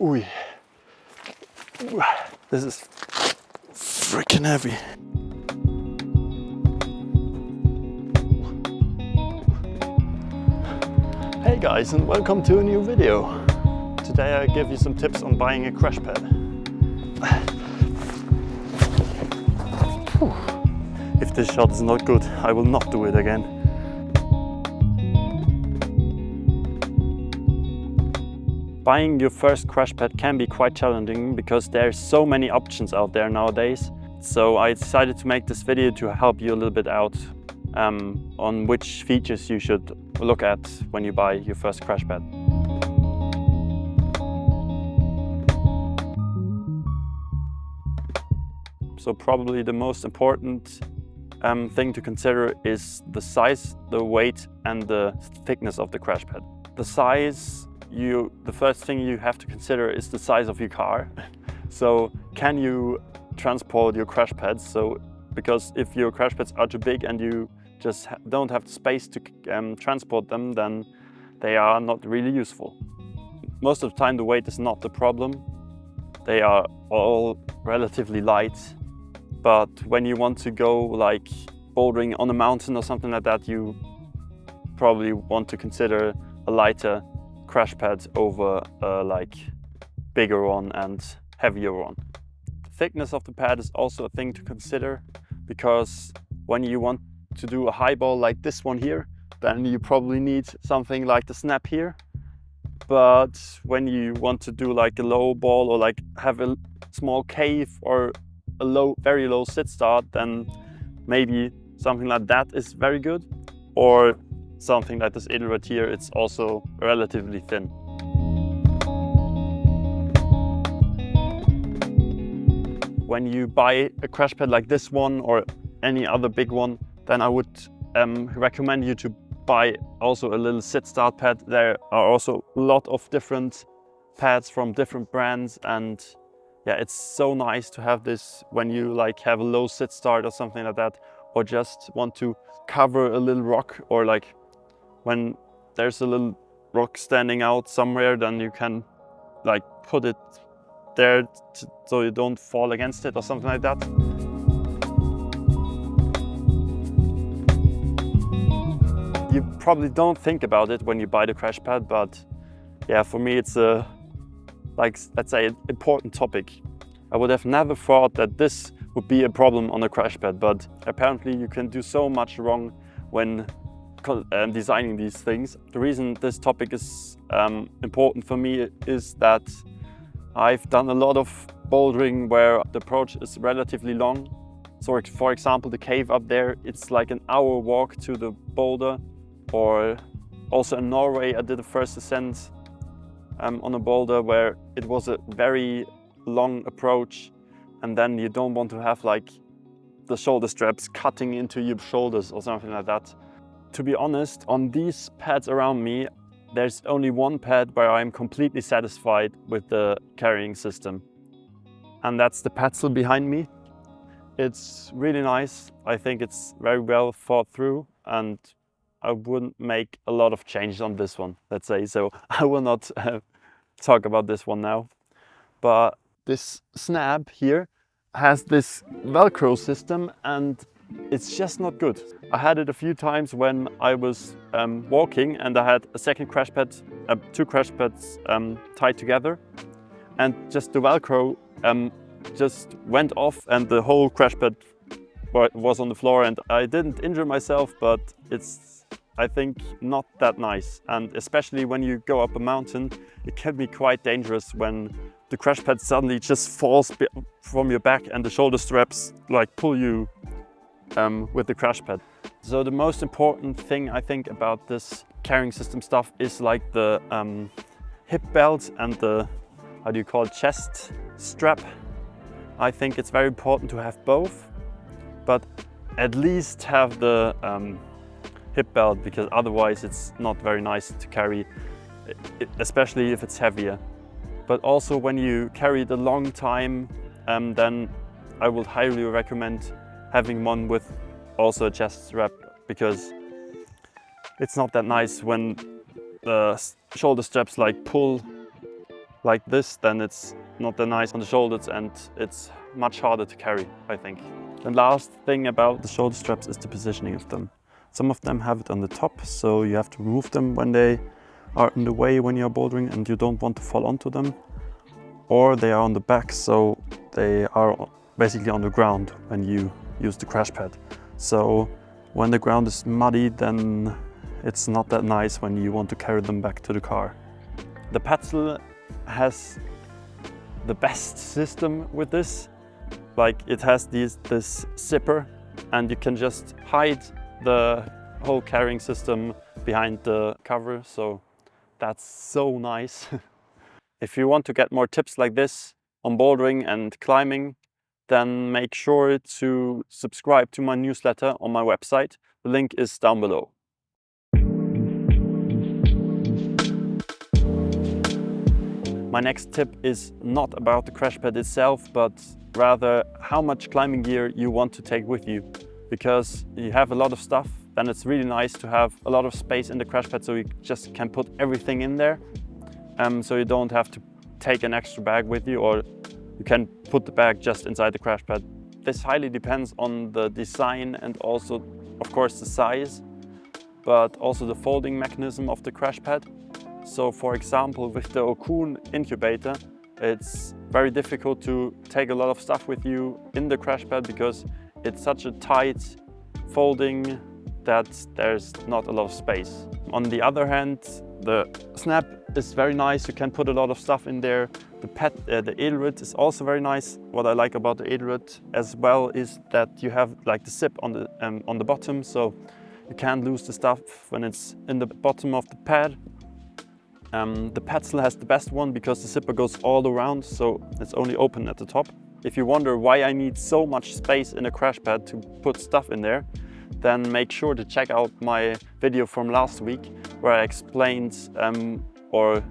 Ooh, this is freaking heavy. Hey guys, and welcome to a new video. Today I give you some tips on buying a crash pad. If this shot is not good, I will not do it again. Buying your first crash pad can be quite challenging because there's so many options out there nowadays. So I decided to make this video to help you a little bit out on which features you should look at when you buy your first crash pad. So probably the most important thing to consider is the size, the weight and the thickness of the crash pad. The size, the first thing you have to consider is the size of your car. So can you transport your crash pads? So because if your crash pads are too big and you just don't have the space to transport them, then they are not really useful. Most of the time the weight is not the problem. They are all relatively light. But when you want to go like bouldering on a mountain or something like that, you probably want to consider a lighter crash pad over a like bigger one and heavier one. The thickness of the pad is also a thing to consider, because when you want to do a high ball like this one here, then you probably need something like the snap here. But when you want to do like a low ball or like have a small cave or a very low sit start, then maybe something like that is very good. Or something like this right here, it's also relatively thin. When you buy a crash pad like this one or any other big one, then I would recommend you to buy also a little sit start pad. There are also a lot of different pads from different brands, and yeah, it's so nice to have this when you like have a low sit start or something like that, or just want to cover a little rock, or like when there's a little rock standing out somewhere, then you can like put it there so you don't fall against it or something like that. You probably don't think about it when you buy the crash pad, but yeah, for me it's a, like, let's say, an important topic. I would have never thought that this would be a problem on a crash pad, but apparently you can do so much wrong when designing these things. The reason this topic is important for me is that I've done a lot of bouldering where the approach is relatively long. So for example, the cave up there, it's like an hour walk to the boulder. Or also in Norway, I did the first ascent on a boulder where it was a very long approach, and then you don't want to have like the shoulder straps cutting into your shoulders or something like that. To be honest, on these pads around me, there's only one pad where I'm completely satisfied with the carrying system, and that's the paddle behind me. It's really nice. I think it's very well thought through, and I wouldn't make a lot of changes on this one, let's say. So I will not talk about this one now. But this snap here has this Velcro system, and it's just not good. I had it a few times when I was walking, and I had a second crash pad, two crash pads tied together, and just the Velcro just went off and the whole crash pad was on the floor, and I didn't injure myself, but it's, I think, not that nice. And especially when you go up a mountain, it can be quite dangerous when the crash pad suddenly just falls from your back and the shoulder straps like pull you with the crash pad. So the most important thing I think about this carrying system stuff is like the hip belt and the, how do you call it, chest strap. I think it's very important to have both, but at least have the hip belt, because otherwise it's not very nice to carry, especially if it's heavier. But also when you carry it a long time, then I would highly recommend having one with also a chest strap, because it's not that nice when the shoulder straps like pull like this, then it's not that nice on the shoulders and it's much harder to carry, I think. The last thing about the shoulder straps is the positioning of them. Some of them have it on the top, so you have to remove them when they are in the way when you're bouldering and you don't want to fall onto them. Or they are on the back, so they are basically on the ground when you use the crash pad. So when the ground is muddy, then it's not that nice when you want to carry them back to the car. The Petzl has the best system with this. Like, it has this zipper, and you can just hide the whole carrying system behind the cover, so that's so nice. If you want to get more tips like this on bouldering and climbing, then make sure to subscribe to my newsletter on my website. The link is down below. My next tip is not about the crash pad itself, but rather how much climbing gear you want to take with you. Because you have a lot of stuff, then it's really nice to have a lot of space in the crash pad so you just can put everything in there. So you don't have to take an extra bag with you, or you can put the bag just inside the crash pad. This highly depends on the design and also, of course, the size, but also the folding mechanism of the crash pad. So for example, with the Okun incubator, it's very difficult to take a lot of stuff with you in the crash pad because it's such a tight folding that there's not a lot of space. On the other hand, the snap is very nice. You can put a lot of stuff in there. The Edelrid is also very nice. What I like about the Edelrid as well is that you have like the zip on the bottom, so you can't lose the stuff when it's in the bottom of the pad. The Petzl has the best one because the zipper goes all around, so it's only open at the top. If you wonder why I need so much space in a crash pad to put stuff in there, then make sure to check out my video from last week where I explained or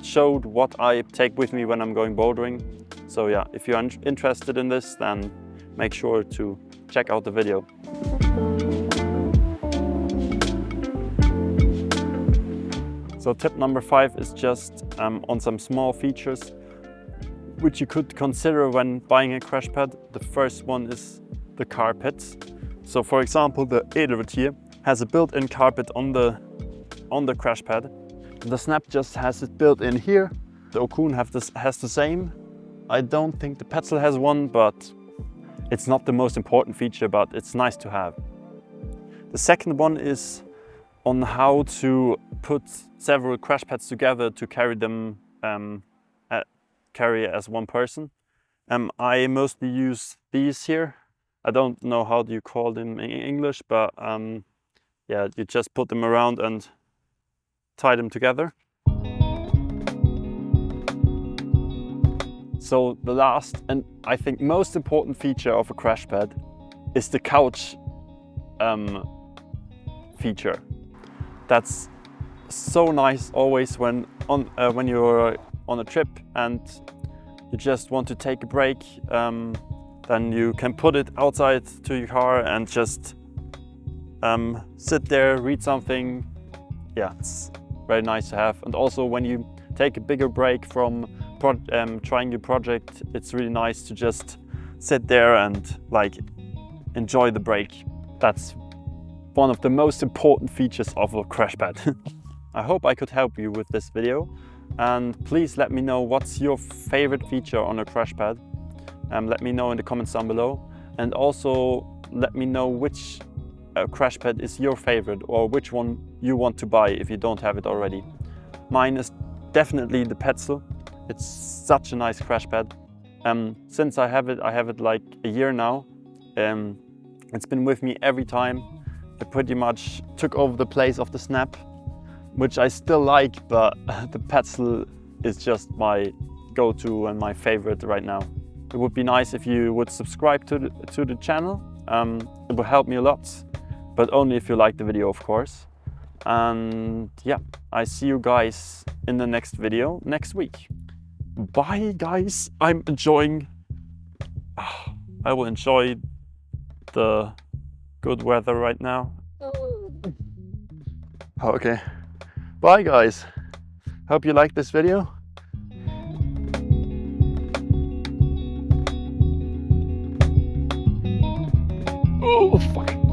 showed what I take with me when I'm going bouldering. So yeah, if you're interested in this, then make sure to check out the video. So tip number 5 is just on some small features which you could consider when buying a crash pad. The first one is the carpets. So for example, the Edelrid here has a built-in carpet on the crash pad. The Snap just has it built in here. The Okun has the same. I don't think the Petzl has one, but it's not the most important feature, but it's nice to have. The second one is on how to put several crash pads together to carry them carry as one person. I mostly use these here. I don't know how do you call them in English, but yeah, you just put them around and tie them together. So the last and I think most important feature of a crash pad is the couch feature. That's so nice always when you're on a trip and you just want to take a break. Then you can put it outside to your car and just sit there, read something. Yeah, it's very nice to have. And also when you take a bigger break from trying your project, it's really nice to just sit there and like enjoy the break. That's one of the most important features of a crash pad. I hope I could help you with this video, and please let me know what's your favorite feature on a crash pad. Let me know in the comments down below, and also let me know which crash pad is your favorite or which one you want to buy if you don't have it already. Mine is definitely the Petzl. It's such a nice crash pad. Since I have it like a year now. It's been with me every time. It pretty much took over the place of the Snap, which I still like, but the Petzl is just my go-to and my favorite right now. It would be nice if you would subscribe to the channel. It will help me a lot, but only if you like the video, of course. And yeah, I see you guys in the next video next week. Bye guys, I will enjoy the good weather right now. Okay, bye guys. Hope you liked this video. Oh, fuck.